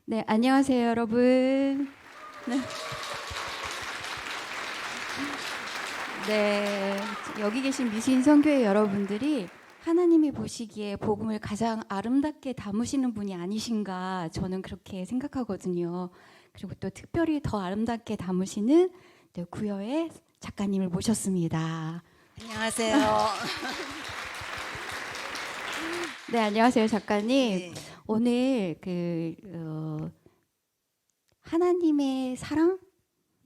네, 안녕하세요, 여러분. 네, 네, 여기 계신 미신 선교회 여러분들이 하나님이 보시기에 복음을 가장 아름답게 담으시는 분이 아니신가 저는 그렇게 생각하거든요. 그리고 또 특별히 더 아름답게 담으시는 네, 구여의 작가님을 모셨습니다. 안녕하세요. 네, 안녕하세요, 작가님. 네, 오늘 하나님의 사랑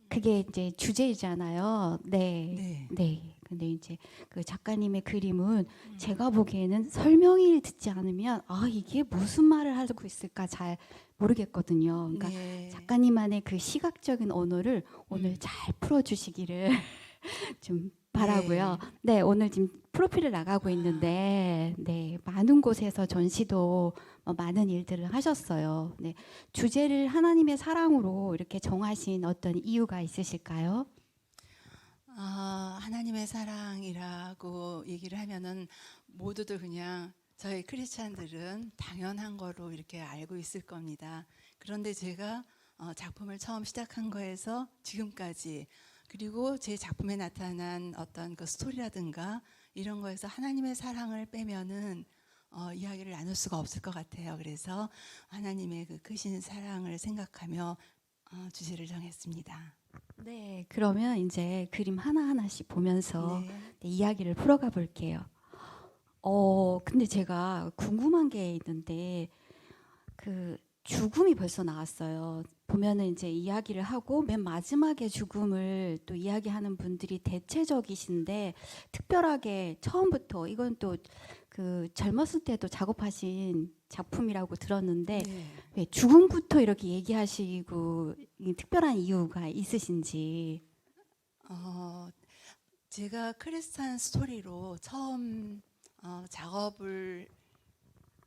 그게 이제 주제이잖아요. 네, 네, 네. 근데 이제 그 작가님의 그림은 제가 보기에는 설명이 듣지 않으면 이게 무슨 말을 하고 있을까 잘 모르겠거든요. 그러니까 네, 작가님만의 그 시각적인 언어를 오늘 잘 풀어주시기를 좀 바라고요. 네. 네, 오늘 지금 프로필을 나가고 아, 있는데, 네, 많은 곳에서 전시도 많은 일들을 하셨어요. 네, 주제를 하나님의 사랑으로 이렇게 정하신 어떤 이유가 있으실까요? 하나님의 사랑이라고 얘기를 하면은 모두들 그냥 저희 크리스찬들은 당연한 거로 이렇게 알고 있을 겁니다. 그런데 제가 작품을 처음 시작한 거에서 지금까지 그리고 제 작품에 나타난 어떤 그 스토리라든가 이런 거에서 하나님의 사랑을 빼면은 이야기를 나눌 수가 없을 것 같아요. 그래서 하나님의 그 크신 사랑을 생각하며 주제를 정했습니다. 네, 그러면 이제 그림 하나하나씩 보면서 네. 네, 이야기를 풀어가 볼게요. 근데 제가 궁금한 게 있는데, 그 죽음이 벌써 나왔어요. 보면은 이제 이야기를 하고 맨 마지막에 죽음을 또 이야기하는 분들이 대체적이신데 특별하게 처음부터 이건 또 그 젊었을 때도 작업하신 작품이라고 들었는데 네. 왜 죽음부터 이렇게 얘기하시고 이 특별한 이유가 있으신지. 어, 제가 크리스찬 스토리로 처음 작업을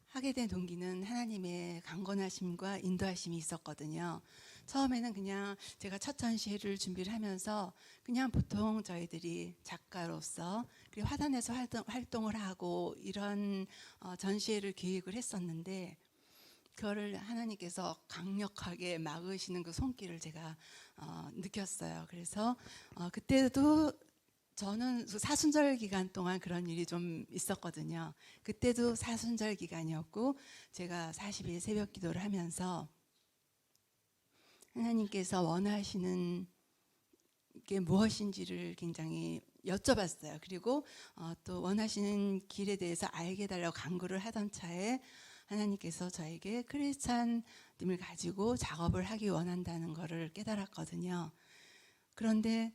하게 된 동기는 하나님의 강건하심과 인도하심이 있었거든요. 처음에는 그냥 제가 첫 전시회를 준비를 하면서 그냥 보통 저희들이 작가로서 그리고 화단에서 활동을 하고 이런 전시회를 계획을 했었는데 그거를 하나님께서 강력하게 막으시는 그 손길을 제가 느꼈어요. 그래서 그때도 저는 그 사순절 기간 동안 그런 일이 좀 있었거든요. 그때도 사순절 기간이었고 제가 40일 새벽 기도를 하면서 하나님께서 원하시는 게 무엇인지를 굉장히 여쭤봤어요. 그리고 또 원하시는 길에 대해서 알게 달라고 간구를 하던 차에 하나님께서 저에게 크리스찬님을 가지고 작업을 하기 원한다는 것을 깨달았거든요. 그런데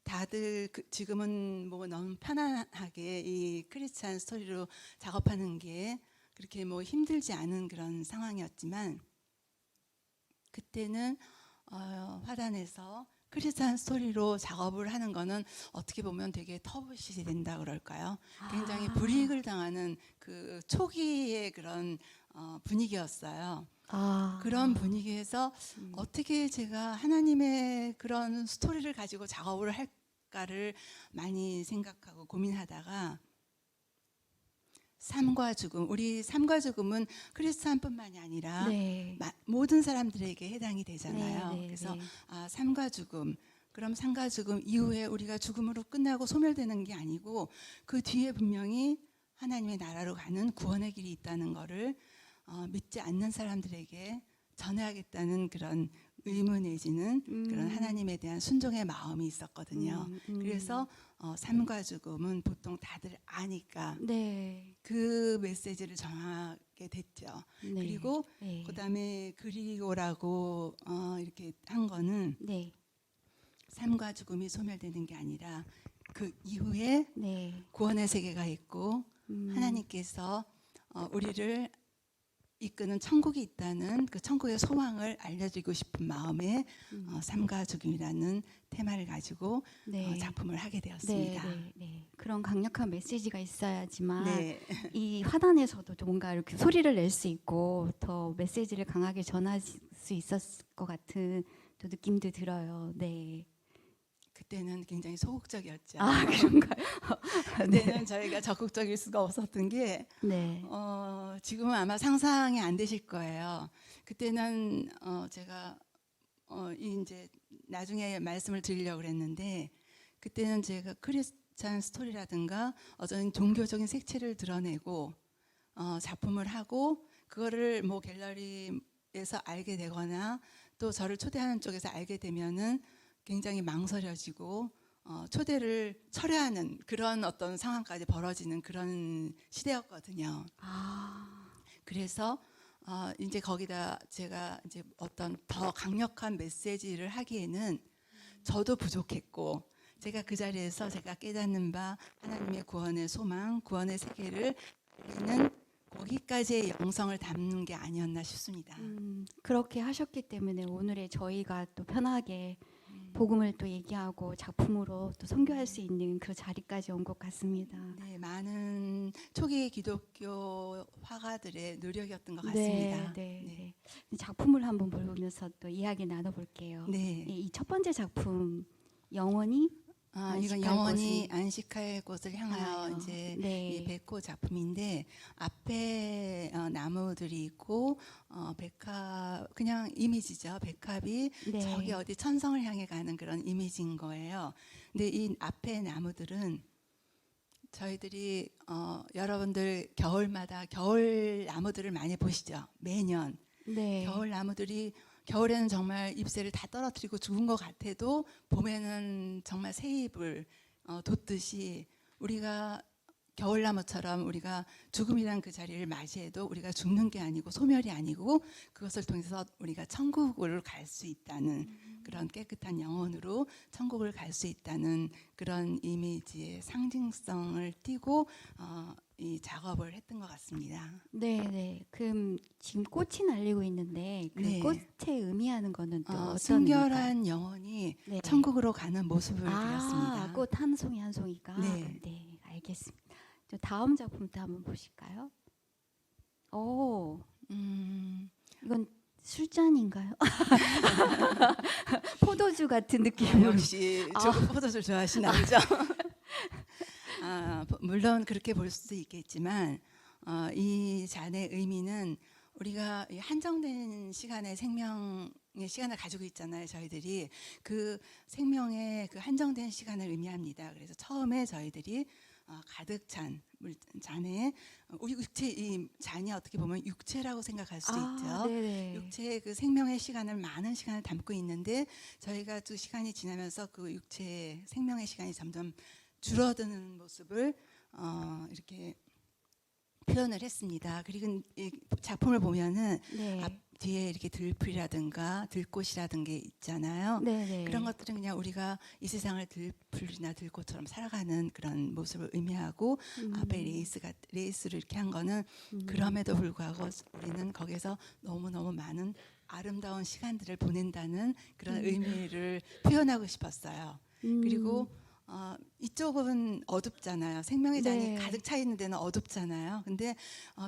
다들 지금은 뭐 너무 편안하게 이 크리스찬 스토리로 작업하는 게 그렇게 뭐 힘들지 않은 그런 상황이었지만 그때는 화단에서 크리스찬 스토리로 작업을 하는 거는 어떻게 보면 되게 터부시 된다 그럴까요? 굉장히 아, 불이익을 당하는 그 초기의 그런 분위기였어요. 그런 아, 분위기에서 음, 어떻게 제가 하나님의 그런 스토리를 가지고 작업을 할까를 많이 생각하고 고민하다가 삶과 죽음, 우리 삶과 죽음은 크리스찬뿐만이 아니라 네, 모든 사람들에게 해당이 네, 되잖아요. 네, 그래서 네. 삶과 죽음, 그럼 삶과 죽음 이후에 우리가 죽음으로 끝나고 소멸되는 게 아니고 그 뒤에 분명히 하나님의 나라로 가는 구원의 길이 있다는 것을 믿지 않는 사람들에게 전해야겠다는 그런 의무 내지는 그런 음, 하나님에 대한 순종의 마음이 있었거든요. 음, 그래서 음. 삶과 죽음은 보통 다들 아니까 네, 그 메시지를 정하게 됐죠. 네, 그리고 네, 그다음에 그리고라고 이렇게 한 거는 네, 삶과 죽음이 소멸되는 게 아니라 그 이후에 네, 구원의 세계가 있고 음, 하나님께서 우리를 이끄는 천국이 있다는 그 천국의 소망을 알려주고 싶은 마음에 삶과 죽음이라는 테마를 가지고 네, 작품을 하게 네, 되었습니다. 네, 네. 그런 강력한 메시지가 있어야지만 네, 이 화단에서도 뭔가 이렇게 소리를 낼 수 있고 더 메시지를 강하게 전할 수 있었을 것 같은 또 느낌도 들어요. 네, 그때는 굉장히 소극적이었죠. 아, 그런가요? 그때는 저희가 적극적일 수가 없었던 게 네. 지금은 아마 상상이 안 되실 거예요. 그때는 제가 이제 나중에 말씀을 드리려고 그랬는데 그때는 제가 크리스찬 스토리라든가 어떤 종교적인 색채를 드러내고 작품을 하고 그거를 뭐 갤러리에서 알게 되거나 또 저를 초대하는 쪽에서 알게 되면은 굉장히 망설여지고 초대를 철회하는 그런 어떤 상황까지 벌어지는 그런 시대였거든요. 아, 그래서 이제 거기다 제가 이제 어떤 더 강력한 메시지를 하기에는 저도 부족했고 제가 그 자리에서 제가 깨닫는 바 하나님의 구원의 소망, 구원의 세계를 알리는 거기까지의 영성을 담는 게 아니었나 싶습니다. 그렇게 하셨기 때문에 오늘의 저희가 또 편하게 복음을 또 얘기하고 작품으로 또 선교할 수 있는 그 자리까지 온 것 같습니다. 네, 많은 초기 기독교 화가들의 노력이었던 것 같습니다. 네. 작품을 한번 보면서 또 이야기 나눠볼게요. 네. 이 첫 번째 작품 영원히 이건 안식할 영원히 안식할 곳을 향하여 향하여. 이제 네. 이 백호 작품인데 앞에 나무들이 있고 백합 그냥 이미지죠. 백합이 네. 저기 어디 천성을 향해 가는 그런 이미지인 거예요. 근데 이 앞에 나무들은 저희들이 여러분들 겨울마다 겨울 나무들을 많이 보시죠. 매년 네. 겨울 나무들이 겨울에는 정말 잎새를 다 떨어뜨리고 죽은 것 같아도 봄에는 정말 새 잎을 돋듯이 우리가 겨울나무처럼 우리가 죽음이란 그 자리를 맞이해도 우리가 죽는 게 아니고 소멸이 아니고 그것을 통해서 우리가 천국을 갈 수 있다는 그런 깨끗한 영혼으로 천국을 갈 수 있다는 그런 이미지의 상징성을 띠고 이 작업을 했던 것 같습니다. 네. 그럼 지금 꽃이 날리고 있는데 그 네. 꽃에 의미하는 거는 또 어떤 의미일까요? 순결한 영혼이 네. 천국으로 가는 모습을 그렸습니다. 꽃 한 송이 한 송이가. 네. 네, 알겠습니다. 저 다음 작품도 한번 보실까요? 오, 음, 이건 술잔인가요? 포도주 같은 느낌으로. 역시 포도주 좋아하시나 보죠? 물론 그렇게 볼 수도 있겠지만 이 잔의 의미는 우리가 이 한정된 시간의 생명의 시간을 가지고 있잖아요. 저희들이 그 생명의 그 한정된 시간을 의미합니다. 그래서 처음에 저희들이 가득 찬 잔에 우리 육체 이 잔이 어떻게 보면 육체라고 생각할 수도 있죠. 네네. 육체의 그 생명의 시간을 많은 시간을 담고 있는데 저희가 또 시간이 지나면서 그 육체의 생명의 시간이 점점 줄어드는 모습을 이렇게 표현을 했습니다. 그리고 이 작품을 보면은 네. 앞 뒤에 이렇게 들풀이라든가 들꽃이라든가 있잖아요. 네네. 그런 것들은 그냥 우리가 이 세상을 들풀이나 들꽃처럼 살아가는 그런 모습을 의미하고 앞에 레이스를 이렇게 한 거는 그럼에도 불구하고 우리는 거기서 너무너무 많은 아름다운 시간들을 보낸다는 그런 의미를 표현하고 싶었어요. 그리고 이쪽은 어둡잖아요. 생명의 잔이 네. 가득 차 있는 데는 어둡잖아요. 근데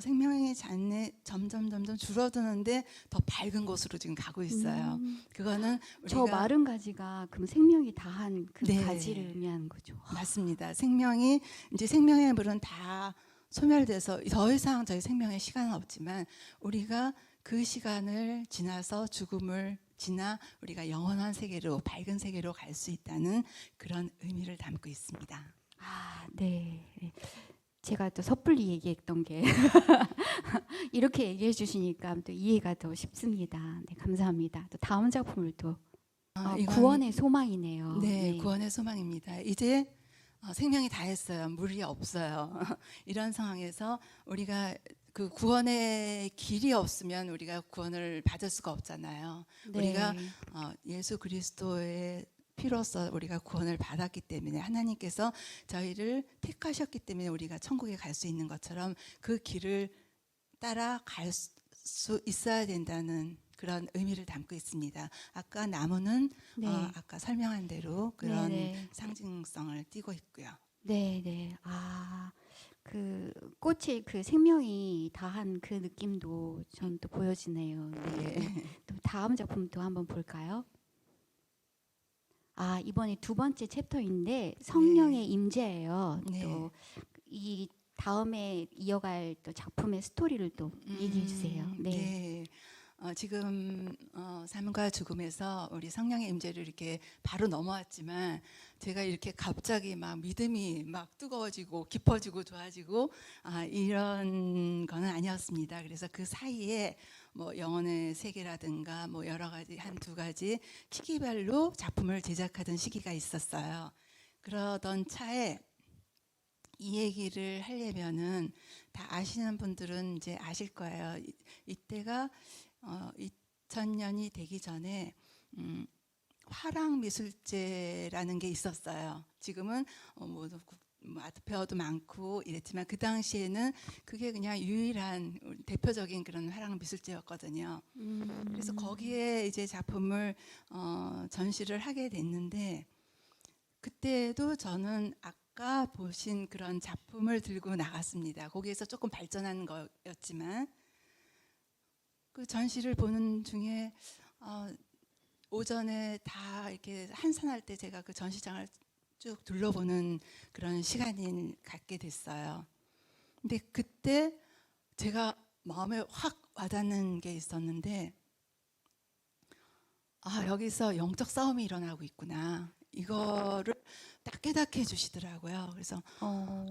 생명의 잔에 점점 줄어드는데 더 밝은 곳으로 지금 가고 있어요. 그거는 저 우리가 마른 가지가 그럼 생명이 다한 그 네. 가지를 의미하는 거죠. 맞습니다. 생명이 이제 생명의 물은 다 소멸돼서 더 이상 저희 생명의 시간은 없지만 우리가 그 시간을 지나서 죽음을 지나 우리가 영원한 세계로 밝은 세계로 갈 수 있다는 그런 의미를 담고 있습니다. 네. 제가 또 섣불리 얘기했던 게 이렇게 얘기해 주시니까 또 이해가 더 쉽습니다. 네, 감사합니다. 또 다음 작품을 또 이건 구원의 소망이네요. 네, 구원의 소망입니다. 이제 생명이 다 했어요. 물이 없어요. 이런 상황에서 우리가 그 구원의 길이 없으면 우리가 구원을 받을 수가 없잖아요. 네. 우리가 예수 그리스도의 피로써 우리가 구원을 받았기 때문에 하나님께서 저희를 택하셨기 때문에 우리가 천국에 갈 수 있는 것처럼 그 길을 따라 갈 수 있어야 된다는 그런 의미를 담고 있습니다. 아까 나무는 네. 아까 설명한 대로 그런 네네. 상징성을 띠고 있고요. 네. 그 꽃이 그 생명이 다한 그 느낌도 전 또 보여지네요. 네. 또 다음 작품 또 한번 볼까요? 이번에 두 번째 챕터인데 성령의 임재예요. 네. 또 이 다음에 이어갈 또 작품의 스토리를 또 얘기해 주세요. 네. 네. 지금 삶과 죽음에서 우리 성령의 임재를 이렇게 바로 넘어왔지만 제가 이렇게 갑자기 막 믿음이 막 뜨거워지고 깊어지고 좋아지고 이런 거는 아니었습니다. 그래서 그 사이에 뭐 영혼의 세계라든가 뭐 여러 가지 한두 가지 시기별로 작품을 제작하던 시기가 있었어요. 그러던 차에 이 얘기를 하려면은 다 아시는 분들은 이제 아실 거예요. 이때가 2000년이 되기 전에 화랑미술제라는 게 있었어요. 지금은 뭐 아트페어도 많고 이랬지만 그 당시에는 그게 그냥 유일한 대표적인 그런 화랑미술제였거든요. 그래서 거기에 이제 작품을 전시를 하게 됐는데 그때도 저는 아까 보신 그런 작품을 들고 나갔습니다. 거기에서 조금 발전한 거였지만 그 전시를 보는 중에 오전에 다 이렇게 한산할 때 제가 그 전시장을 쭉 둘러보는 그런 시간을 갖게 됐어요. 근데 그때 제가 마음에 확 와닿는 게 있었는데 여기서 영적 싸움이 일어나고 있구나. 이거를 딱 깨닫게 해주시더라고요. 그래서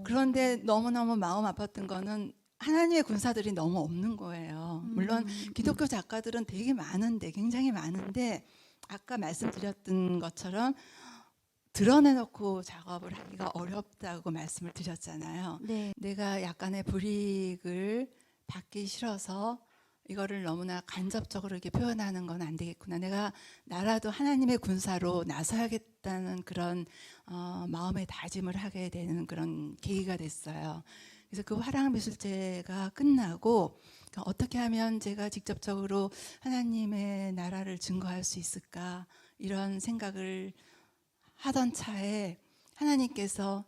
그런데 너무너무 마음 아팠던 거는 하나님의 군사들이 너무 없는 거예요. 물론 기독교 작가들은 되게 많은데 굉장히 많은데 아까 말씀드렸던 것처럼 드러내놓고 작업을 하기가 어렵다고 말씀을 드렸잖아요. 네. 내가 약간의 불이익을 받기 싫어서 이거를 너무나 간접적으로 이렇게 표현하는 건 안 되겠구나. 내가 나라도 하나님의 군사로 나서야겠다는 그런 마음의 다짐을 하게 되는 그런 계기가 됐어요. 그래서 그 화랑미술제가 끝나고 어떻게 하면 제가 직접적으로 하나님의 나라를 증거할 수 있을까 이런 생각을 하던 차에 하나님께서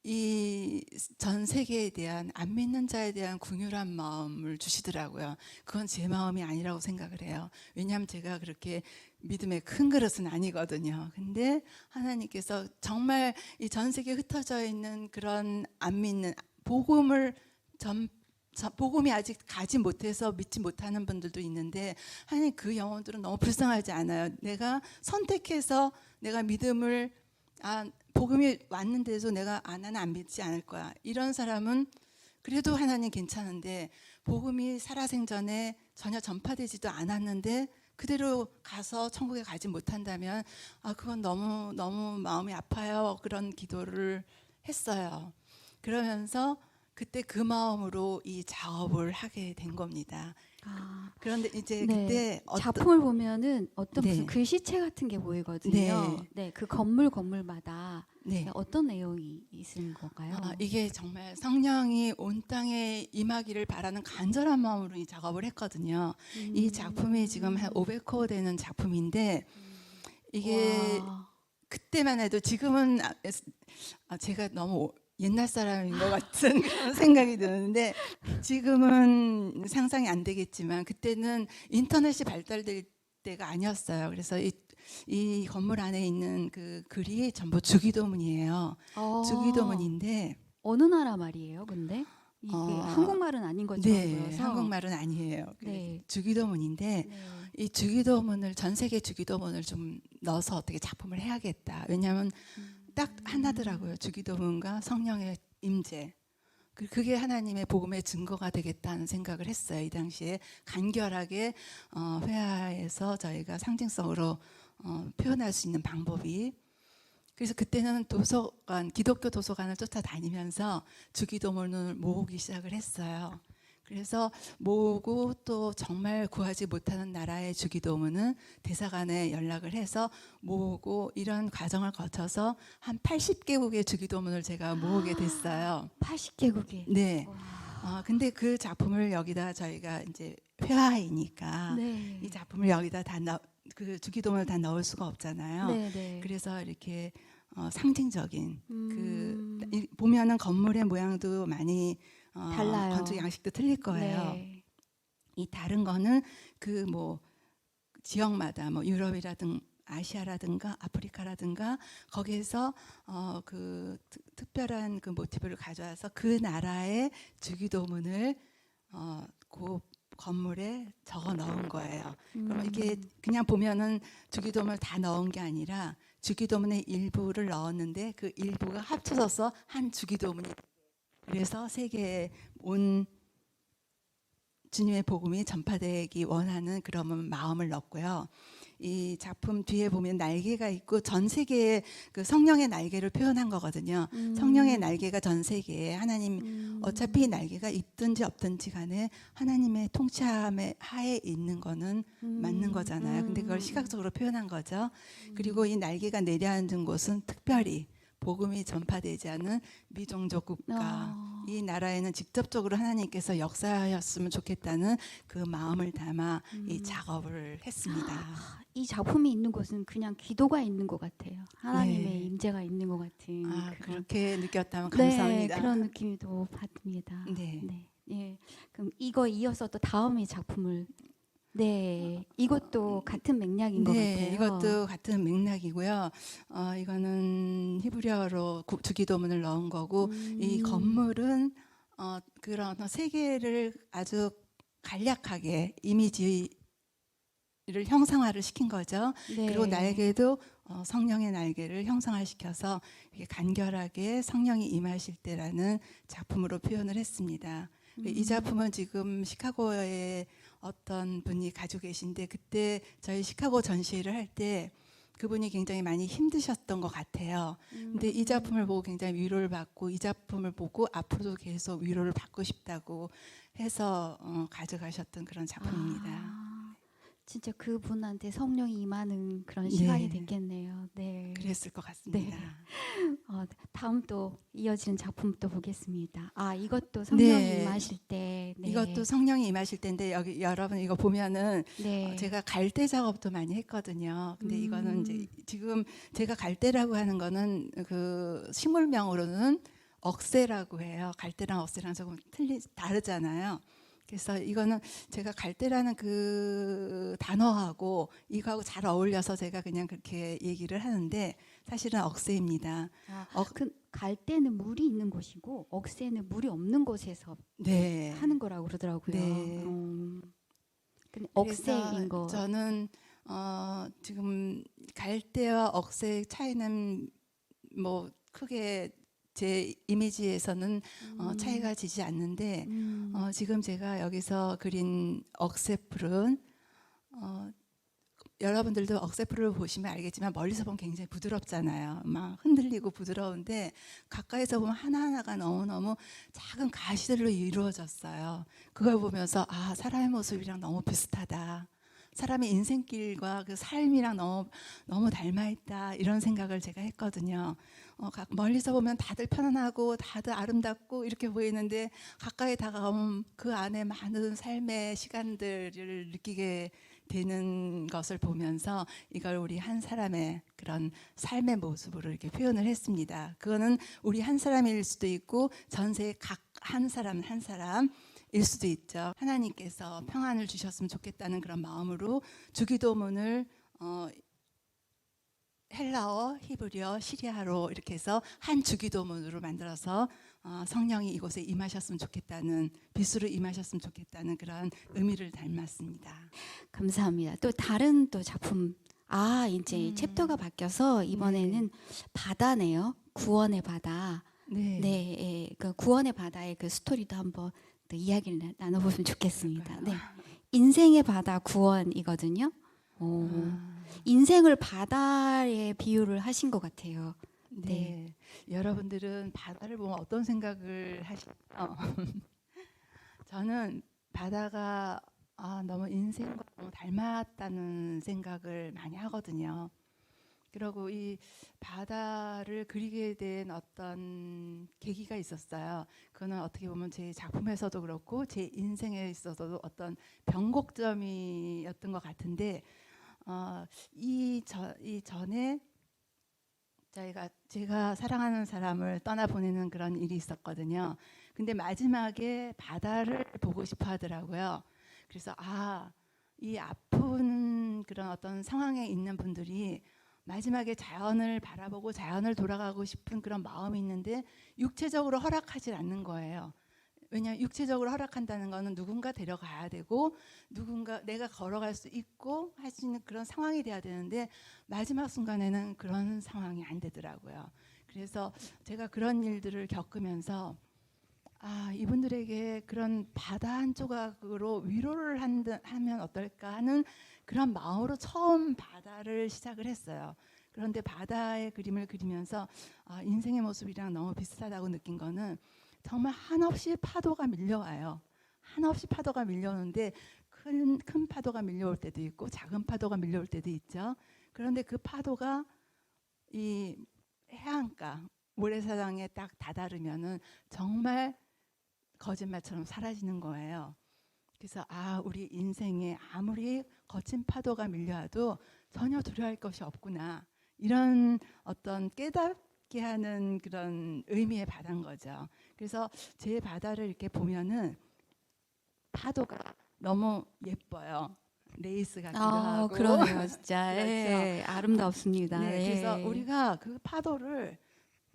이 전 세계에 대한 안 믿는 자에 대한 긍휼한 마음을 주시더라고요. 그건 제 마음이 아니라고 생각을 해요. 왜냐하면 제가 그렇게 믿음의 큰 그릇은 아니거든요. 근데 하나님께서 정말 이 전 세계에 흩어져 있는 그런 안 믿는 복음을 복음이 아직 가지 못해서 믿지 못하는 분들도 있는데 하나님 그 영혼들은 너무 불쌍하지 않아요. 내가 선택해서 내가 믿음을 복음이 왔는데도 내가 나는 안 믿지 않을 거야. 이런 사람은 그래도 하나님 괜찮은데 복음이 살아생전에 전혀 전파되지도 않았는데 그대로 가서 천국에 가지 못한다면 그건 너무 너무 마음이 아파요. 그런 기도를 했어요. 그러면서 그때 그 마음으로 이 작업을 하게 된 겁니다. 그런데 이제 네. 그때 작품을 보면은 어떤 네. 무슨 글씨체 같은 게 보이거든요. 네. 네, 그 건물마다 네. 어떤 내용이 있는 건가요? 이게 정말 성령이 온 땅에 임하기를 바라는 간절한 마음으로 이 작업을 했거든요. 이 작품이 지금 한 500호 되는 작품인데 이게 와. 그때만 해도 지금은 제가 너무 옛날 사람인 것 같은 그런 생각이 드는데 지금은 상상이 안 되겠지만 그때는 인터넷이 발달될 때가 아니었어요. 그래서 이 건물 안에 있는 그 글이 전부 주기도문이에요. 주기도문인데 어느 나라 말이에요, 근데? 이게 한국말은 아닌 것처럼 네, 보여서. 한국말은 아니에요. 네. 주기도문인데 네. 이 주기도문을 전 세계 주기도문을 좀 넣어서 어떻게 작품을 해야겠다. 왜냐하면 딱 하나더라고요. 주기도문과 성령의 임재. 그게 하나님의 복음의 증거가 되겠다는 생각을 했어요. 이 당시에 간결하게 회화에서 저희가 상징성으로 표현할 수 있는 방법이. 그래서 그때는 도서관, 기독교 도서관을 쫓아다니면서 주기도문을 모으기 시작을 했어요. 그래서 모으고 또 정말 구하지 못하는 나라의 주기도문은 대사관에 연락을 해서 모으고 이런 과정을 거쳐서 한 80개국의 주기도문을 제가 모으게 됐어요. 80개국이. 네. 근데 그 작품을 여기다 저희가 이제 회화이니까 네. 이 작품을 여기다 그 주기도문을 다 넣을 수가 없잖아요. 네, 네. 그래서 이렇게 상징적인 보면은 건물의 모양도 많이 달라요. 건축 양식도 틀릴 거예요. 네. 이 다른 거는 그 뭐 지역마다 뭐 유럽이라든 아시아라든가 아프리카라든가 거기에서 그 특별한 그 모티브를 가져와서 그 나라의 주기도문을 그 건물에 적어 넣은 거예요. 그럼 이게 그냥 보면은 주기도문을 다 넣은 게 아니라 주기도문의 일부를 넣었는데 그 일부가 합쳐져서 한 주기도문이, 그래서 세계에 온 주님의 복음이 전파되기 원하는 그런 마음을 넣었고요. 이 작품 뒤에 보면 날개가 있고 전 세계에 그 성령의 날개를 표현한 거거든요. 성령의 날개가 전 세계에 하나님, 어차피 이 날개가 있든지 없든지 간에 하나님의 통치함의 하에 있는 거는 맞는 거잖아요. 근데 그걸 시각적으로 표현한 거죠. 그리고 이 날개가 내려앉은 곳은 특별히 복음이 전파되지 않은 미종족 국가, 이 나라에는 직접적으로 하나님께서 역사하였으면 좋겠다는 그 마음을 담아 이 작업을 했습니다. 이 작품이 있는 곳은 그냥 기도가 있는 것 같아요. 하나님의 네. 임재가 있는 것 같은 그런, 그렇게 느꼈다면 네, 감사합니다. 그런 느낌도 받습니다. 네. 네. 예. 그럼 이거 이어서 또 다음 이 작품을, 네, 이것도 같은 맥락인 것 네, 같아요. 이것도 같은 맥락이고요. 이거는 히브리어로 주기도문을 넣은 거고, 이 건물은 그런 세계를 아주 간략하게 이미지를 형상화를 시킨 거죠. 네. 그리고 날개도 성령의 날개를 형상화시켜서 이렇게 간결하게 성령이 임하실 때라는 작품으로 표현을 했습니다. 이 작품은 지금 시카고에 어떤 분이 가지고 계신데, 그때 저희 시카고 전시회를 할 때 그분이 굉장히 많이 힘드셨던 것 같아요. 근데 이 작품을 보고 굉장히 위로를 받고, 이 작품을 보고 앞으로도 계속 위로를 받고 싶다고 해서 가져가셨던 그런 작품입니다. 진짜 그분한테 성령이 임하는 그런 네. 시간이 됐겠네요. 네. 그랬을 것 같습니다. 다음 또 이어지는 작품 또 보겠습니다. 이것도 성령이 네. 임하실 때. 네. 이것도 성령이 임하실 텐데, 여기 여러분 이거 보면은 네. 제가 갈대 작업도 많이 했거든요. 근데 이거는 이제 지금 제가 갈대라고 하는 거는 그 식물명으로는 억새라고 해요. 갈대랑 억새랑 조금 다르잖아요. 그래서 이거는 제가 갈대라는 그 단어하고 이거하고 잘 어울려서 제가 그냥 그렇게 얘기를 하는데, 사실은 억새입니다. 그 갈대는 물이 있는 곳이고 억새는 물이 없는 곳에서 네. 하는 거라고 그러더라고요. 네. 근데 그래서 억새인 거. 저는 지금 갈대와 억새의 차이는 뭐 크게 제 이미지에서는 차이가 지지 않는데, 지금 제가 여기서 그린 억새풀은 여러분들도 억새풀을 보시면 알겠지만 멀리서 보면 굉장히 부드럽잖아요. 막 흔들리고 부드러운데 가까이서 보면 하나하나가 너무너무 작은 가시들로 이루어졌어요. 그걸 보면서 사람의 모습이랑 너무 비슷하다. 사람의 인생길과 그 삶이랑 너무 닮아 있다, 이런 생각을 제가 했거든요. 멀리서 보면 다들 편안하고 다들 아름답고 이렇게 보이는데 가까이 다가오면 그 안에 많은 삶의 시간들을 느끼게 되는 것을 보면서 이걸 우리 한 사람의 그런 삶의 모습으로 이렇게 표현을 했습니다. 그거는 우리 한 사람일 수도 있고 전세 각 한 사람 한 사람일 수도 있죠. 하나님께서 평안을 주셨으면 좋겠다는 그런 마음으로 주기도문을 헬라어, 히브리어, 시리아로 이렇게 해서 한 주기도문으로 만들어서 성령이 이곳에 임하셨으면 좋겠다는, 빛으로 임하셨으면 좋겠다는 그런 의미를 담았습니다. 감사합니다. 또 다른 또 작품. 이제 챕터가 바뀌어서 이번에는 바다네요. 구원의 바다. 네. 네, 그 구원의 바다의 그 스토리도 한번 또 이야기를 나눠보면 좋겠습니다. 네, 인생의 바다 구원이거든요. 인생을 바다에 비유를 하신 것 같아요. 네. 여러분들은 바다를 보면 어떤 생각을 저는 바다가 너무 인생과 너무 닮았다는 생각을 많이 하거든요. 그리고 이 바다를 그리게 된 어떤 계기가 있었어요. 그거는 어떻게 보면 제 작품에서도 그렇고 제 인생에 있어서도 어떤 변곡점이었던 것 같은데, 이 전에 제가 사랑하는 사람을 떠나보내는 그런 일이 있었거든요. 근데 마지막에 바다를 보고 싶어 하더라고요. 그래서 이 아픈 이런 그런 어떤 상황에 있는 분들이 마지막에 자연을 바라보고 자연을 돌아가고 싶은 그런 마음이 있는데 육체적으로 허락하지 않는 거예요. 왜냐하면 육체적으로 허락한다는 거는 누군가 데려가야 되고 누군가 내가 걸어갈 수 있고 할 수 있는 그런 상황이 돼야 되는데 마지막 순간에는 그런 상황이 안 되더라고요. 그래서 제가 그런 일들을 겪으면서 이분들에게 그런 바다 한 조각으로 위로를 하면 어떨까 하는 그런 마음으로 처음 바다를 시작을 했어요. 그런데 바다의 그림을 그리면서 인생의 모습이랑 너무 비슷하다고 느낀 거는 정말 한없이 파도가 밀려와요. 한없이 파도가 밀려오는데 큰 파도가 밀려올 때도 있고 작은 파도가 밀려올 때도 있죠. 그런데 그 파도가 이 해안가 모래사장에 딱 다다르면은 정말 거짓말처럼 사라지는 거예요. 그래서 우리 인생에 아무리 거친 파도가 밀려와도 전혀 두려워할 것이 없구나. 이런 어떤 깨닫게 하는 그런 의미의 바다인 거죠. 그래서 제 바다를 이렇게 보면은 파도가 너무 예뻐요. 레이스 같기도 하고. 그러네요, 진짜. 그렇죠. 예, 아름답습니다. 네, 그래서 예. 우리가 그 파도를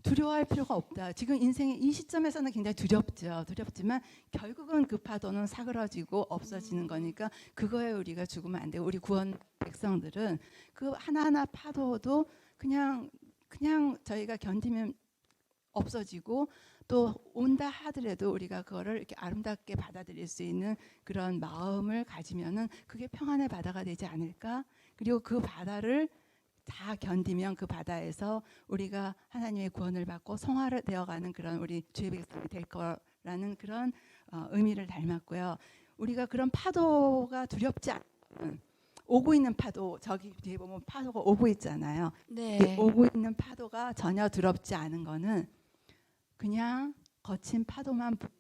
두려워할 필요가 없다. 지금 인생의 이 시점에서는 굉장히 두렵죠. 두렵지만 결국은 그 파도는 사그러지고 없어지는 거니까 그거에 우리가 죽으면 안 돼요. 우리 구원 백성들은 그 하나하나 파도도 그냥 저희가 견디면 없어지고 또 온다 하더라도 우리가 그거를 이렇게 아름답게 받아들일 수 있는 그런 마음을 가지면은 그게 평안의 바다가 되지 않을까? 그리고 그 바다를 다 견디면 그 바다에서 우리가 하나님의 구원을 받고 성화를 되어가는 그런 우리 주의 백성이 될 거라는 그런 의미를 닮았고요. 우리가 그런 파도가 두렵지 않은 오고 있는 파도 저기 뒤에 보면 파도가 오고 있잖아요. 네. 오고 있는 파도가 전혀 두렵지 않은 거는 그냥 거친 파도만 부는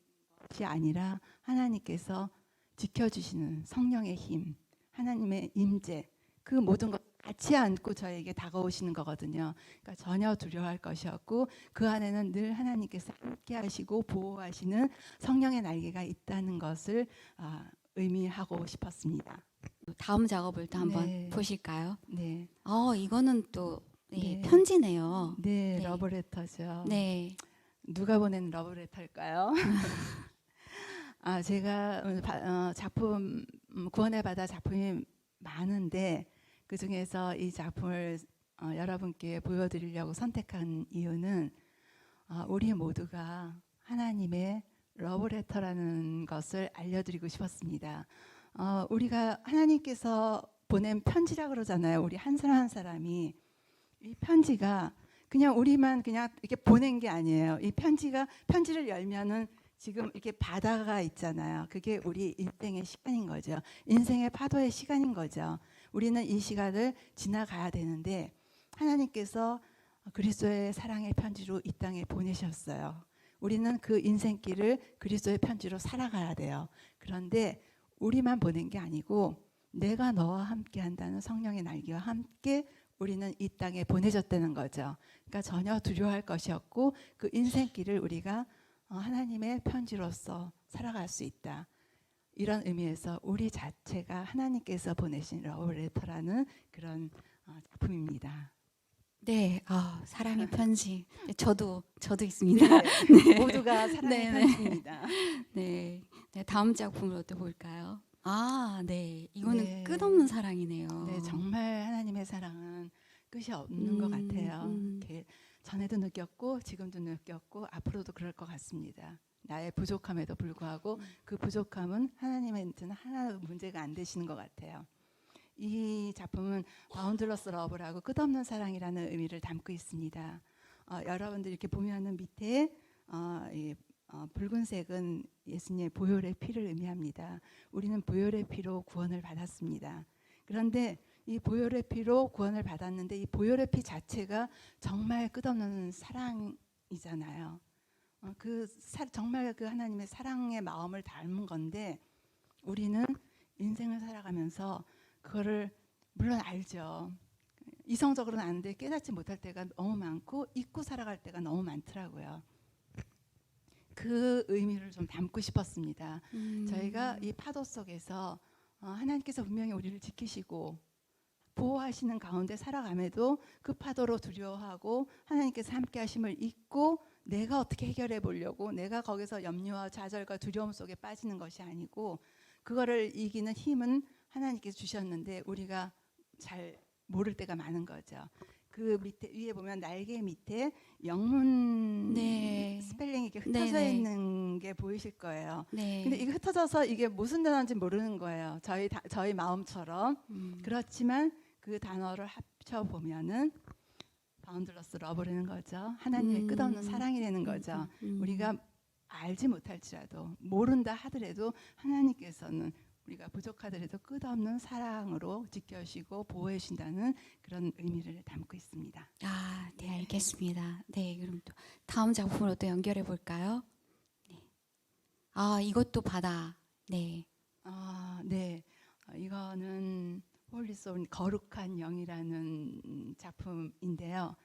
것이 아니라 하나님께서 지켜주시는 성령의 힘, 하나님의 임재 그 모든 것 같이 안고 저에게 다가오시는 거거든요. 그러니까 전혀 두려워할 것이 없고 그 안에는 늘 하나님께서 함께하시고 보호하시는 성령의 날개가 있다는 것을 의미하고 싶었습니다. 다음 작업을 또 한번 네. 보실까요? 네, 이거는 또 네. 편지네요. 네, 네. 러브레터죠. 네. 누가 보낸 러브레터일까요? 제가 작품 구원의 바다 작품이 많은데 그 중에서 이 작품을 여러분께 보여드리려고 선택한 이유는 우리 모두가 하나님의 러브레터라는 것을 알려드리고 싶었습니다. 우리가 하나님께서 보낸 편지라 그러잖아요. 우리 한 사람 한 사람이 이 편지가 그냥 우리만 그냥 이렇게 보낸 게 아니에요. 이 편지를 열면은 지금 이렇게 바다가 있잖아요. 그게 우리 인생의 시간인 거죠. 인생의 파도의 시간인 거죠. 우리는 이 시간을 지나가야 되는데 하나님께서 그리스도의 사랑의 편지로 이 땅에 보내셨어요. 우리는 그 인생길을 그리스도의 편지로 살아가야 돼요. 그런데 우리만 보낸 게 아니고 내가 너와 함께 한다는 성령의 날개와 함께 우리는 이 땅에 보내졌다는 거죠. 그러니까 전혀 두려워할 것이 없고 그 인생길을 우리가 하나님의 편지로서 살아갈 수 있다. 이런 의미에서 우리 자체가 하나님께서 보내신 러브레터라는 그런 작품입니다. 네. 사랑의 편지. 저도 있습니다. 네. 모두가 사랑의 네, 네. 편지입니다. 네. 네. 다음 작품으로 또 볼까요? 네. 이거는 네. 끝없는 사랑이네요. 네, 정말 하나님의 사랑은 끝이 없는 것 같아요. 이렇게 전에도 느꼈고 지금도 느꼈고 앞으로도 그럴 것 같습니다. 나의 부족함에도 불구하고 그 부족함은 하나님한테는 하나 문제가 안 되시는 것 같아요. 이 작품은 바운드러스 러브라고 끝없는 사랑이라는 의미를 담고 있습니다. 여러분들 이렇게 보면은 밑에 붉은색은 예수님의 보혈의 피를 의미합니다. 우리는 보혈의 피로 구원을 받았습니다. 그런데 이 보혈의 피로 구원을 받았는데 이 보혈의 피 자체가 정말 끝없는 사랑이잖아요. 정말 그 하나님의 사랑의 마음을 닮은 건데 우리는 인생을 살아가면서 그거를 물론 알죠. 이성적으로는 아는데 깨닫지 못할 때가 너무 많고 잊고 살아갈 때가 너무 많더라고요. 그 의미를 좀 담고 싶었습니다. 저희가 이 파도 속에서 하나님께서 분명히 우리를 지키시고 보호하시는 가운데 살아감에도 그 파도로 두려워하고 하나님께서 함께 하심을 잊고 내가 어떻게 해결해 보려고 내가 거기서 염려와 좌절과 두려움 속에 빠지는 것이 아니고 그거를 이기는 힘은 하나님께서 주셨는데 우리가 잘 모를 때가 많은 거죠. 그 밑에 위에 보면 날개 밑에 영문 네. 스펠링이 이렇게 흩어져 네네. 있는 게 보이실 거예요. 네. 근데 이게 흩어져서 이게 무슨 단어인지 모르는 거예요. 저희 마음처럼. 그렇지만 그 단어를 합쳐 보면은 바운드러스 러브라는 거죠. 하나님의 끝없는 사랑이라는 거죠. 우리가 알지 못할지라도 모른다 하더라도 하나님께서는 우리가 부족하더라도 끝없는 사랑으로 지켜주시고 보호해 주신다는 그런 의미를 담고 있습니다. 아, 네, 알겠습니다. 네, 그럼 또 다음 작품으로 또 연결해 볼까요? 네. 아, 이것도 바다. 네. 네. 이거는 홀리소울 거룩한 영이라는 작품인데요.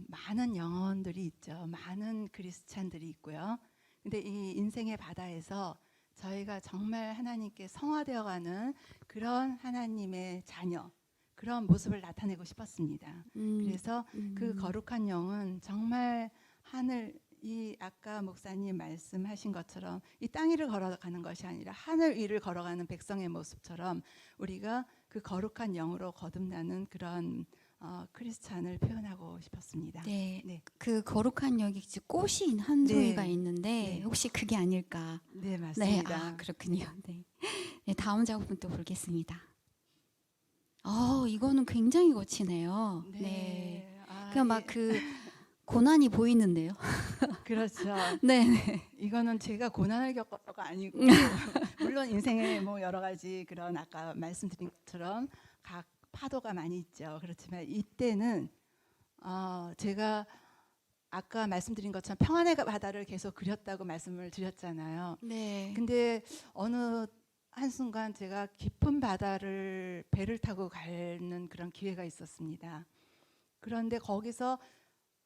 많은 영혼들이 있죠. 많은 그리스찬들이 있고요. 근데 이 인생의 바다에서 저희가 정말 하나님께 성화되어가는 그런 하나님의 자녀, 그런 모습을 나타내고 싶었습니다. 그래서 그 거룩한 영은 정말 하늘, 이 아까 목사님 말씀하신 것처럼 이 땅 위를 걸어가는 것이 아니라 하늘 위를 걸어가는 백성의 모습처럼 우리가 그 거룩한 영으로 거듭나는 그런 크리스찬을 표현하고 싶었습니다. 네. 네. 그 거룩한 여기 꽃이 한 송이가 네. 있는데 네. 혹시 그게 아닐까? 네, 네. 맞습니다. 아, 그렇군요. 네. 네, 다음 작품 또 보겠습니다. 이거는 굉장히 거치네요. 네. 그냥 막 그 고난이 보이는데요. 그렇죠. 네. 이거는 제가 고난을 겪었다가 아니고 물론 인생에 뭐 여러 가지 그런 아까 말씀드린 것처럼 각 파도가 많이 있죠. 그렇지만 이때는 제가 아까 말씀드린 것처럼 평안의 바다를 계속 그렸다고 말씀을 드렸잖아요. 네. 근데 어느 한순간 제가 깊은 바다를 배를 타고 가는 그런 기회가 있었습니다. 그런데 거기서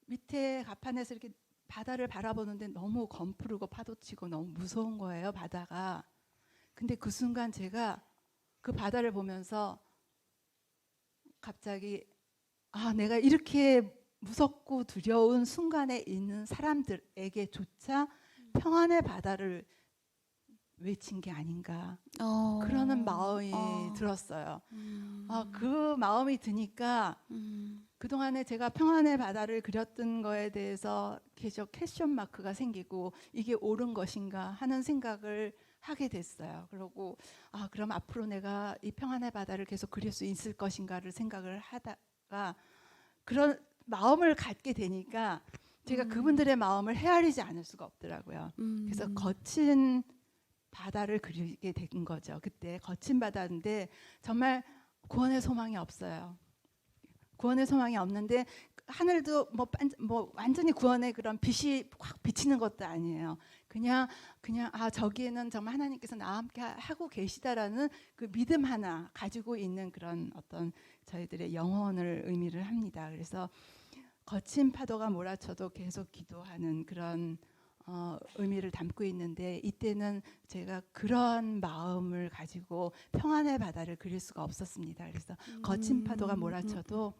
밑에 가판에서 이렇게 바다를 바라보는데 너무 검푸르고 파도치고 너무 무서운 거예요, 바다가. 근데 그 순간 제가 그 바다를 보면서 갑자기 내가 이렇게 무섭고 두려운 순간에 있는 사람들에게조차 평안의 바다를 외친 게 아닌가 그러는 마음이 들었어요. 그 마음이 드니까 그동안에 제가 평안의 바다를 그렸던 거에 대해서 계속 퀘스천 마크가 생기고 이게 옳은 것인가 하는 생각을 하게 됐어요. 그리고 그럼 앞으로 내가 이 평안의 바다를 계속 그릴 수 있을 것인가를 생각을 하다가 그런 마음을 갖게 되니까 제가 그분들의 마음을 헤아리지 않을 수가 없더라고요. 그래서 거친 바다를 그리게 된 거죠. 그때 거친 바다인데 정말 구원의 소망이 없어요. 구원의 소망이 없는데 하늘도 뭐 완전히 구원의 그런 빛이 확 비치는 것도 아니에요. 그냥 저기에는 정말 하나님께서 나와 함께 하고 계시다라는 그 믿음 하나 가지고 있는 그런 어떤 저희들의 영혼을 의미를 합니다. 그래서 거친 파도가 몰아쳐도 계속 기도하는 그런 의미를 담고 있는데 이때는 제가 그런 마음을 가지고 평안의 바다를 그릴 수가 없었습니다. 그래서 거친 파도가 몰아쳐도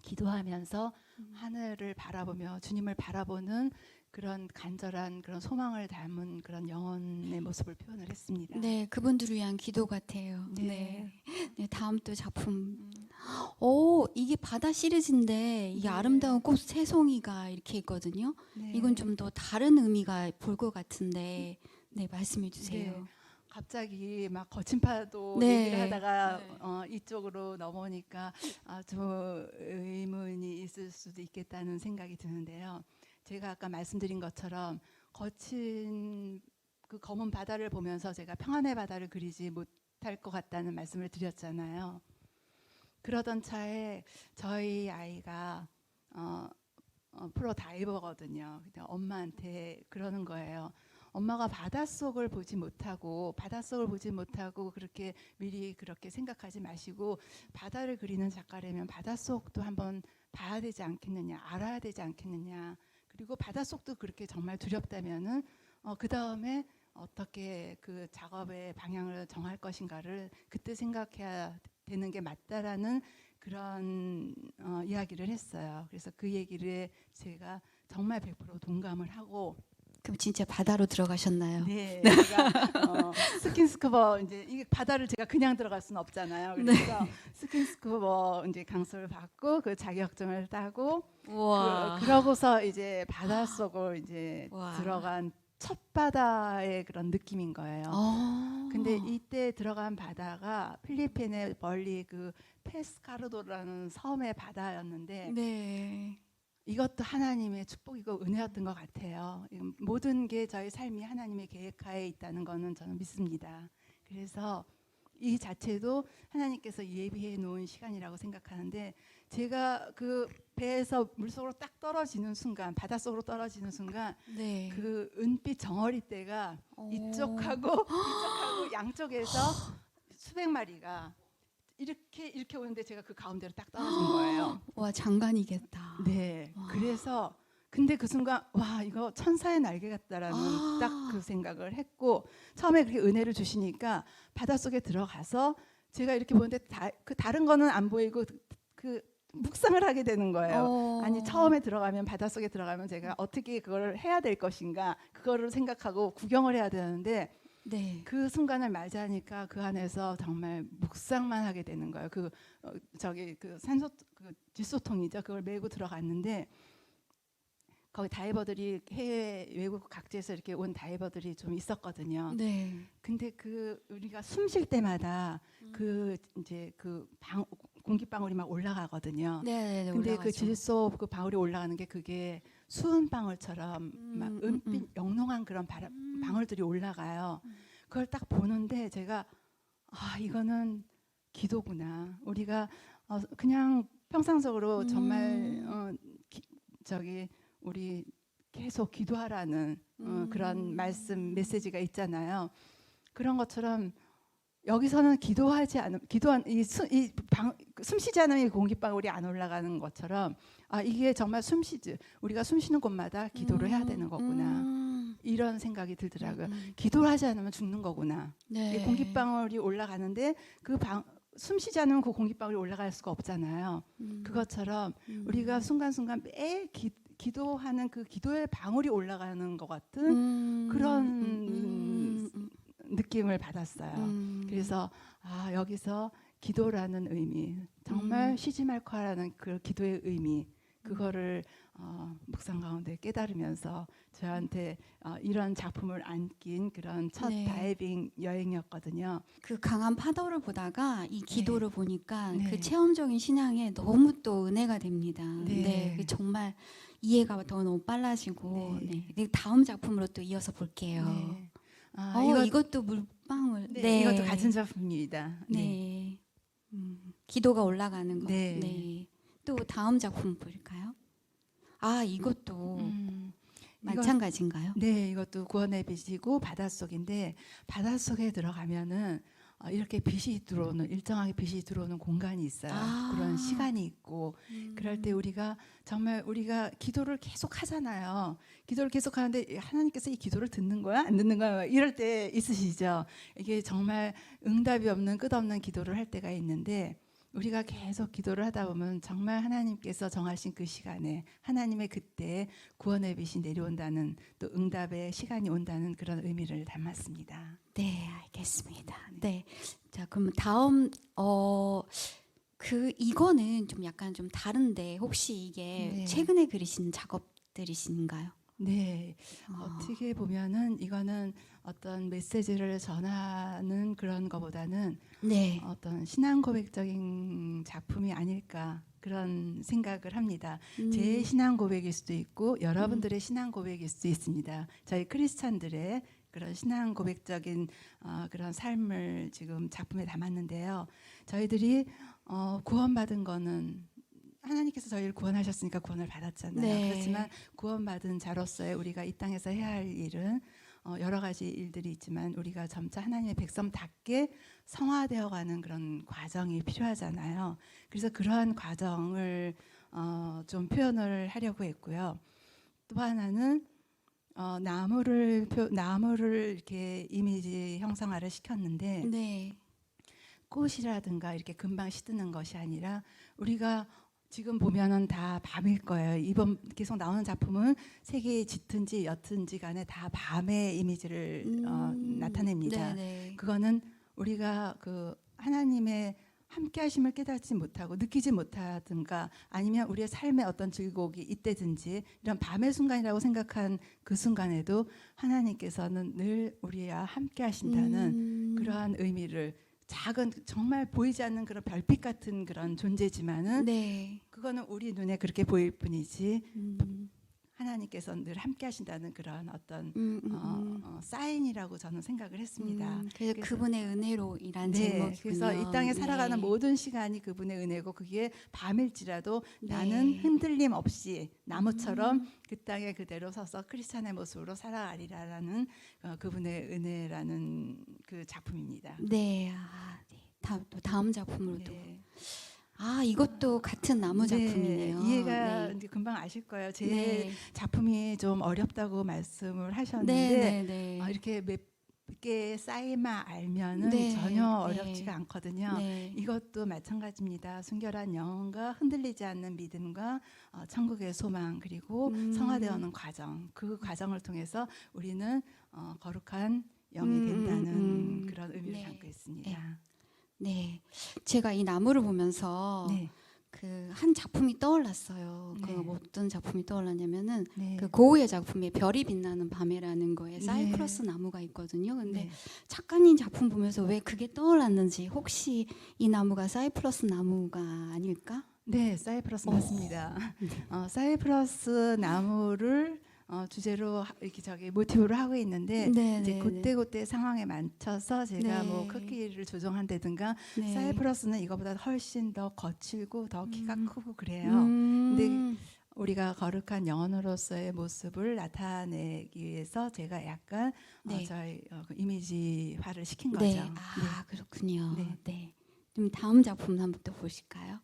기도하면서 하늘을 바라보며 주님을 바라보는 그런 간절한 그런 소망을 담은 그런 영혼의 모습을 표현을 했습니다. 네, 그분들을 위한 기도 같아요. 네. 네, 다음 또 작품. 이게 바다 시리즈인데 이게 네. 아름다운 꽃 세 송이가 이렇게 있거든요. 네. 이건 좀 더 다른 의미가 볼 것 같은데, 네, 말씀해 주세요. 네. 갑자기 막 거친 파도 네. 얘기를 하다가 이쪽으로 넘어오니까 좀 의문이 있을 수도 있겠다는 생각이 드는데요. 제가 아까 말씀드린 것처럼 거친 그 검은 바다를 보면서 제가 평안의 바다를 그리지 못할 것 같다는 말씀을 드렸잖아요. 그러던 차에 저희 아이가 프로 다이버거든요. 근데 엄마한테 그러는 거예요. 엄마가 바닷속을 보지 못하고 그렇게 미리 그렇게 생각하지 마시고 바다를 그리는 작가라면 바닷속도 한번 봐야 되지 않겠느냐, 알아야 되지 않겠느냐. 그리고 바닷속도 그렇게 정말 두렵다면은 그 다음에 어떻게 그 작업의 방향을 정할 것인가를 그때 생각해야 되는 게 맞다라는 그런 이야기를 했어요. 그래서 그 얘기를 제가 정말 100% 동감을 하고 그럼 진짜 바다로 들어가셨나요? 네, 제가 스킨스쿠버 이제 이 바다를 제가 그냥 들어갈 수는 없잖아요. 그래서 스킨스쿠버 이제 강습을 받고 그 자격증을 따고 우와. 그러고서 이제 바닷속을 이제 와. 들어간 첫 바다의 그런 느낌인 거예요. 근데 이때 들어간 바다가 필리핀의 멀리 그 페스카르도라는 섬의 바다였는데 네. 이것도 하나님의 축복이고 은혜였던 것 같아요. 모든 게 저희 삶이 하나님의 계획하에 있다는 거는 저는 믿습니다. 그래서 이 자체도 하나님께서 예비해 놓은 시간이라고 생각하는데 제가 그 배에서 물속으로 딱 떨어지는 순간, 바닷속으로 떨어지는 순간 네. 그 은빛 정어리 떼가 이쪽하고 이쪽하고 양쪽에서 수백 마리가 이렇게 오는데 제가 그 가운데로 딱 떨어진 거예요. 와, 장관이겠다. 네. 와. 그래서 근데 그 순간 와 이거 천사의 날개 같다라는 딱 그 생각을 했고 처음에 그렇게 은혜를 주시니까 바닷속에 들어가서 제가 이렇게 보는데 그 다른 거는 안 보이고 그 묵상을 하게 되는 거예요. 아니 처음에 들어가면 바닷속에 들어가면 제가 어떻게 그걸 해야 될 것인가 그거를 생각하고 구경을 해야 되는데 네. 그 순간을 맞이하니까 그 안에서 정말 묵상만 하게 되는 거예요. 저기 그 산소 그 질소통이죠. 그걸 메고 들어갔는데 거기 다이버들이 해외 외국 각지에서 이렇게 온 다이버들이 좀 있었거든요. 네. 근데 그 우리가 숨 쉴 때마다 그 이제 공기 방울이 막 올라가거든요. 네, 네, 근데 올라가죠. 그 질소 그 방울이 올라가는 게 그게 수은 방울처럼 막 은빛 영롱한 그런 방울들이 올라가요. 그걸 딱 보는데 제가 이거는 기도구나. 우리가 그냥 평상적으로 정말 저기 우리 계속 기도하라는 그런 말씀 메시지가 있잖아요. 그런 것처럼 여기서는 숨쉬지 않으면 이 공기방울이 안 올라가는 것처럼 이게 정말 우리가 숨쉬는 곳마다 기도를 해야 되는 거구나. 이런 생각이 들더라고요. 기도를 하지 않으면 죽는 거구나. 네. 이 공기방울이 올라가는데 숨쉬지 않으면 그 공기방울이 올라갈 수가 없잖아요. 그것처럼 우리가 순간순간 매 기도하는 그 기도의 방울이 올라가는 것 같은 그런 느낌을 받았어요. 그래서 여기서 기도라는 의미, 정말 쉬지 말고 하라는 그 기도의 의미, 그거를 묵상 가운데 깨달으면서 저한테 이런 작품을 안긴 그런 첫 네. 다이빙 여행이었거든요. 그 강한 파도를 보다가 이 기도를 보니까 네. 그 체험적인 신앙에 너무 또 은혜가 됩니다. 네. 네, 그 정말 이해가 더 너무 빨라지고 네. 네. 다음 작품으로 또 이어서 볼게요. 네. 이것도 물방울. 네. 이것도 같은 작품입니다. 네. 기도가 올라가는 거. 네. 네. 또 다음 작품 볼까요? 이것도 마찬가지인가요? 네, 이것도 구원의 빛이고 바닷속인데 바닷속에 들어가면은 이렇게 일정하게 빛이 들어오는 공간이 있어요. 그런 시간이 있고 그럴 때 우리가 기도를 계속 하잖아요. 기도를 계속 하는데 하나님께서 이 기도를 듣는 거야? 안 듣는 거야? 이럴 때 있으시죠? 이게 정말 응답이 없는 끝없는 기도를 할 때가 있는데 우리가 계속 기도를 하다 보면 정말 하나님께서 정하신 그 시간에 하나님의 그때 구원의 빛이 내려온다는 또 응답의 시간이 온다는 그런 의미를 담았습니다. 네, 알겠습니다. 네. 자, 그럼 다음 이거는 좀 약간 좀 다른데 혹시 이게 네. 최근에 그리신 작업들이신가요? 네, 어떻게 보면은 이거는 어떤 메시지를 전하는 그런 거보다는 네. 어떤 신앙 고백적인 작품이 아닐까 그런 생각을 합니다. 제 신앙 고백일 수도 있고 여러분들의 신앙 고백일 수도 있습니다. 저희 크리스찬들의 그런 신앙 고백적인 그런 삶을 지금 작품에 담았는데요. 저희들이 구원받은 거는 하나님께서 저희를 구원하셨으니까 구원을 받았잖아요. 네. 그렇지만 구원받은 자로서의 우리가 이 땅에서 해야 할 일은 여러 가지 일들이 있지만 우리가 점차 하나님의 백성답게 성화되어가는 그런 과정이 필요하잖아요. 그래서 그러한 과정을 좀 표현을 하려고 했고요. 또 하나는 나무를 이렇게 이미지 형상화를 시켰는데 네. 꽃이라든가 이렇게 금방 시드는 것이 아니라 우리가 지금 보면은 다 밤일 거예요. 이번 계속 나오는 작품은 색이 짙은지 옅은지 간에 다 밤의 이미지를 나타냅니다. 네네. 그거는 우리가 그 하나님의 함께하심을 깨닫지 못하고 느끼지 못하든가 아니면 우리의 삶의 어떤 즐거움이 이때든지 이런 밤의 순간이라고 생각한 그 순간에도 하나님께서는 늘 우리와 함께하신다는 그러한 의미를 작은 정말 보이지 않는 그런 별빛 같은 그런 존재지만은 네. 그거는 우리 눈에 그렇게 보일 뿐이지 음. 하나님께서 늘 함께 하신다는 그런 어떤 사인이라고 저는 생각을 했습니다. 그래서 그분의 은혜로이란 네, 제목이군요. 그래서 이 땅에 살아가는 네. 모든 시간이 그분의 은혜고 그게 밤일지라도 네. 나는 흔들림 없이 나무처럼 그 땅에 그대로 서서 크리스찬의 모습으로 살아가리라라는 그분의 은혜라는 그 작품입니다. 네. 네. 또 다음 작품으로 또. 네. 이것도 같은 나무 네, 작품이네요. 이해가 네. 이제 금방 아실 거예요. 제 네. 작품이 좀 어렵다고 말씀을 하셨는데 네, 네, 네. 이렇게 몇 개의 사이만 알면은 네, 전혀 네. 어렵지가 않거든요. 네. 이것도 마찬가지입니다. 순결한 영혼과 흔들리지 않는 믿음과 천국의 소망 그리고 성화되어오는 과정. 그 과정을 통해서 우리는 거룩한 영이 된다는 그런 의미를 네. 담고 있습니다. 네. 제가 이 나무를 보면서 네. 그 한 작품이 떠올랐어요. 네. 그 어떤 작품이 떠올랐냐면은 네. 그 고우의 작품에 별이 빛나는 밤에라는 거에 네. 사이프러스 나무가 있거든요. 근데 네. 작가님 작품 보면서 왜 그게 떠올랐는지 혹시 이 나무가 사이프러스 나무가 아닐까? 네, 사이프러스 맞습니다. 사이프러스 나무를 주제로 이렇게 모티브로 하고 있는데 네, 이제 네, 그때 상황에 맞춰서 제가 네. 뭐 크기를 조정한다든가 네. 사이프러스는 이거보다 훨씬 더 거칠고 더 키가 크고 그래요. 음. 근데 우리가 거룩한 영혼으로서의 모습을 나타내기 위해서 제가 약간 네. 저희 그 이미지화를 시킨 네. 거죠. 그렇군요. 네. 네. 그럼 다음 작품 한번 또 보실까요?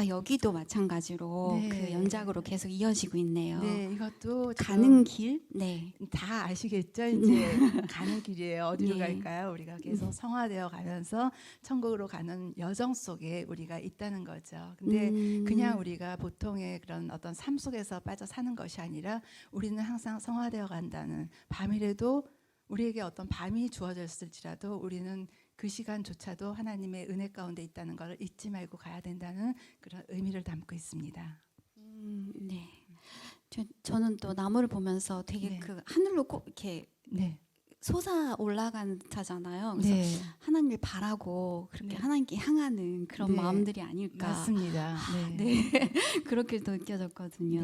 여기도 마찬가지로 네. 그 연작으로 계속 이어지고 있네요. 네, 이것도 가는 길? 네. 다 아시겠죠? 이제 가는 길이에요. 어디로 네. 갈까요? 우리가 계속 성화되어 가면서 천국으로 가는 여정 속에 우리가 있다는 거죠. 근데 그냥 우리가 보통의 그런 어떤 삶 속에서 빠져 사는 것이 아니라 우리는 항상 성화되어 간다는 밤이라도 우리에게 어떤 밤이 주어졌을지라도 우리는 그 시간조차도 하나님의 은혜 가운데 있다는 걸 잊지 말고 가야 된다는 그런 의미를 담고 있습니다. 네. 저는 또 나무를 보면서 되게 네. 그 하늘로 꼭 이렇게 네. 솟아 올라간 자잖아요. 그래서 네. 하나님을 바라고 그렇게 네. 하나님께 향하는 그런 네. 마음들이 아닐까. 맞습니다. 네. 네. 그렇게 또 느껴졌거든요.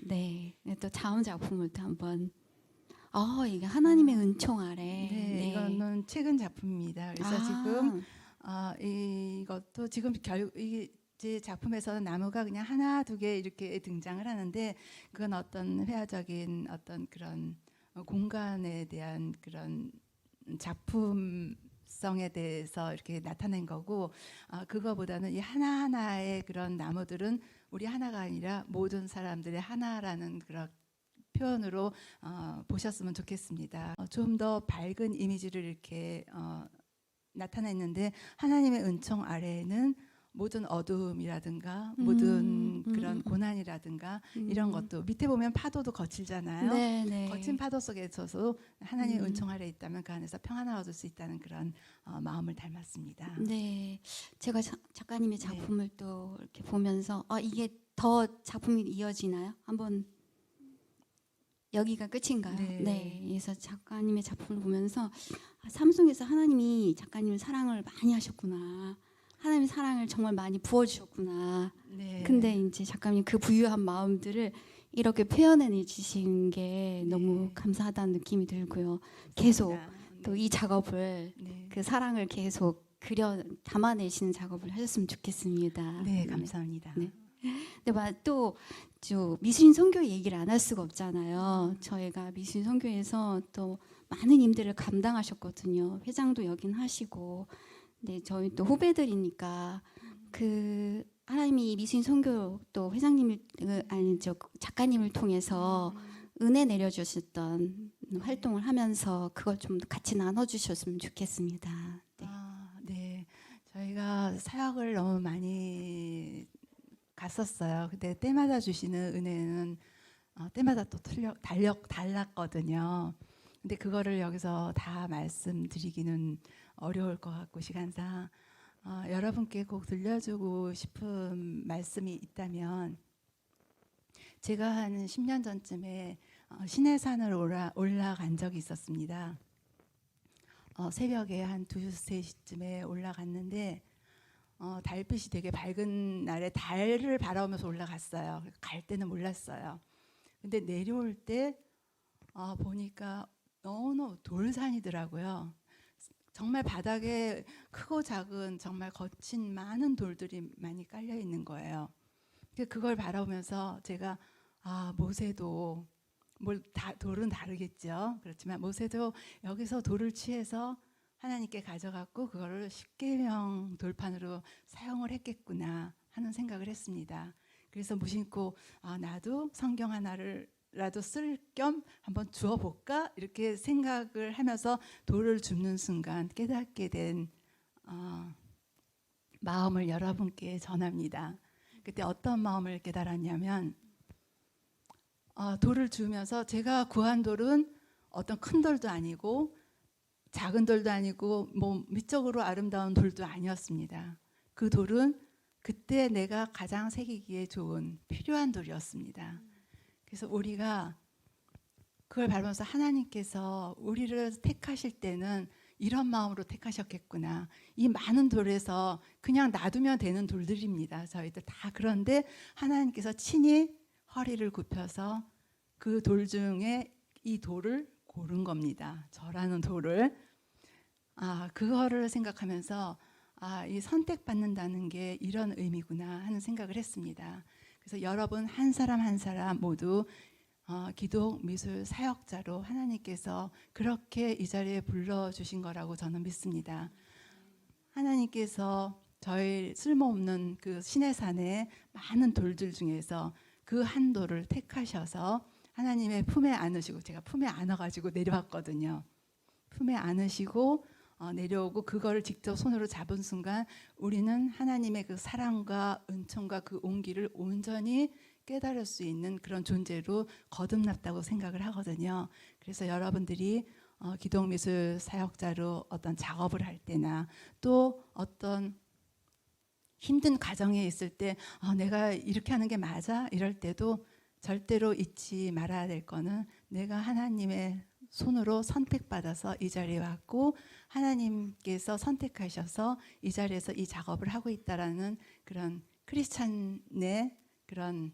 네. 네. 또 다음 작품을 또 한번. 이게 하나님의 은총 아래. 네, 이거는 최근 작품입니다. 그래서 지금 이것도 지금 이제 작품에서는 나무가 그냥 하나 두 개 이렇게 등장을 하는데 그건 어떤 회화적인 어떤 그런 공간에 대한 그런 작품성에 대해서 이렇게 나타낸 거고 그거보다는 이 하나하나의 그런 나무들은 우리 하나가 아니라 모든 사람들의 하나라는 그런 표현으로 보셨으면 좋겠습니다. 좀 더 밝은 이미지를 이렇게 나타냈는데 하나님의 은총 아래에는 모든 어두움이라든가 모든 그런 고난이라든가 이런 것도 밑에 보면 파도도 거칠잖아요. 네, 네. 거친 파도 속에서도 하나님의 은총 아래에 있다면 그 안에서 평안을 얻을 수 있다는 그런 마음을 닮았습니다. 네, 제가 작가님의 네. 작품을 또 이렇게 보면서 이게 더 작품이 이어지나요? 한번 여기가 끝인가요? 네. 그래서 작가님의 작품을 보면서 삶 속에서 하나님이 작가님을 사랑을 많이 하셨구나. 하나님의 사랑을 정말 많이 부어주셨구나. 네. 근데 이제 작가님 그 부유한 마음들을 이렇게 표현해 주신 게 너무 감사하다는 느낌이 들고요. 계속 또 이 작업을 네. 그 사랑을 계속 담아내시는 작업을 하셨으면 좋겠습니다. 네, 감사합니다. 네. 근데 또 미신 선교 얘기를 안 할 수가 없잖아요. 저희가 미신 선교에서 또 많은 임들을 감당하셨거든요. 회장도 여긴 하시고, 근데 저희 또 후배들이니까 그 하나님이 미신 선교 또 회장님을 작가님을 통해서 은혜 내려주셨던 활동을 하면서 그걸 좀 같이 나눠주셨으면 좋겠습니다. 네. 네. 저희가 사역을 너무 많이 갔었어요. 근데 때마다 주시는 은혜는 때마다 또 달랐거든요. 근데 그거를 여기서 다 말씀드리기는 어려울 것 같고 시간상 여러분께 꼭 들려주고 싶은 말씀이 있다면, 제가 한 10년 전쯤에 시내산을 올라간 적이 있었습니다. 새벽에 한 2, 3시쯤에 올라갔는데 달빛이 되게 밝은 날에 달을 바라보면서 올라갔어요. 갈 때는 몰랐어요. 근데 내려올 때 보니까 너무 돌산이더라고요. 정말 바닥에 크고 작은 정말 거친 많은 돌들이 많이 깔려 있는 거예요. 그걸 바라보면서 제가 모세도 돌은 다르겠죠. 그렇지만 모세도 여기서 돌을 취해서 하나님께 가져갔고 그거를 십계명 돌판으로 사용을 했겠구나 하는 생각을 했습니다. 그래서 무심코 나도 성경 하나를라도 쓸 겸 한번 주워볼까 이렇게 생각을 하면서 돌을 줍는 순간 깨닫게 된 마음을 여러분께 전합니다. 그때 어떤 마음을 깨달았냐면, 돌을 주면서 제가 구한 돌은 어떤 큰 돌도 아니고 작은 돌도 아니고 뭐 미적으로 아름다운 돌도 아니었습니다. 그 돌은 그때 내가 가장 새기기에 좋은 필요한 돌이었습니다. 그래서 우리가 그걸 밟으면서 하나님께서 우리를 택하실 때는 이런 마음으로 택하셨겠구나. 이 많은 돌에서 그냥 놔두면 되는 돌들입니다. 저희들 다. 그런데 하나님께서 친히 허리를 굽혀서 그 돌 중에 이 돌을 고른 겁니다. 저라는 돌을. 그거를 생각하면서 이 선택받는다는 게 이런 의미구나 하는 생각을 했습니다. 그래서 여러분 한 사람 한 사람 모두 기독 미술 사역자로 하나님께서 그렇게 이 자리에 불러주신 거라고 저는 믿습니다. 하나님께서 저희 쓸모없는 그 시내산의 많은 돌들 중에서 그 한 돌을 택하셔서 하나님의 품에 안으시고, 제가 품에 안아가지고 내려왔거든요. 품에 안으시고 내려오고 그거를 직접 손으로 잡은 순간 우리는 하나님의 그 사랑과 은총과 그 온기를 온전히 깨달을 수 있는 그런 존재로 거듭났다고 생각을 하거든요. 그래서 여러분들이 기독미술 사역자로 어떤 작업을 할 때나 또 어떤 힘든 과정에 있을 때 내가 이렇게 하는 게 맞아? 이럴 때도 절대로 잊지 말아야 될 거는 내가 하나님의 손으로 선택받아서 이 자리에 왔고 하나님께서 선택하셔서 이 자리에서 이 작업을 하고 있다라는 그런 크리스찬의 그런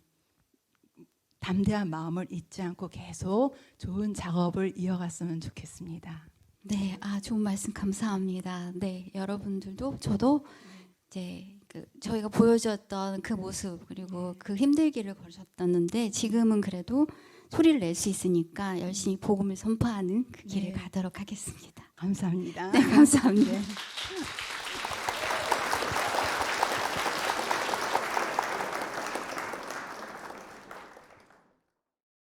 담대한 마음을 잊지 않고 계속 좋은 작업을 이어갔으면 좋겠습니다. 네, 좋은 말씀 감사합니다. 네, 여러분들도 저도 이제 저희가 보여줬던 그 모습 그리고 그 힘들기를 걸으셨다는데 지금은 그래도 소리를 낼 수 있으니까 열심히 복음을 선포하는 그 길을 가도록 하겠습니다. 감사합니다. 네, 감사합니다. 네.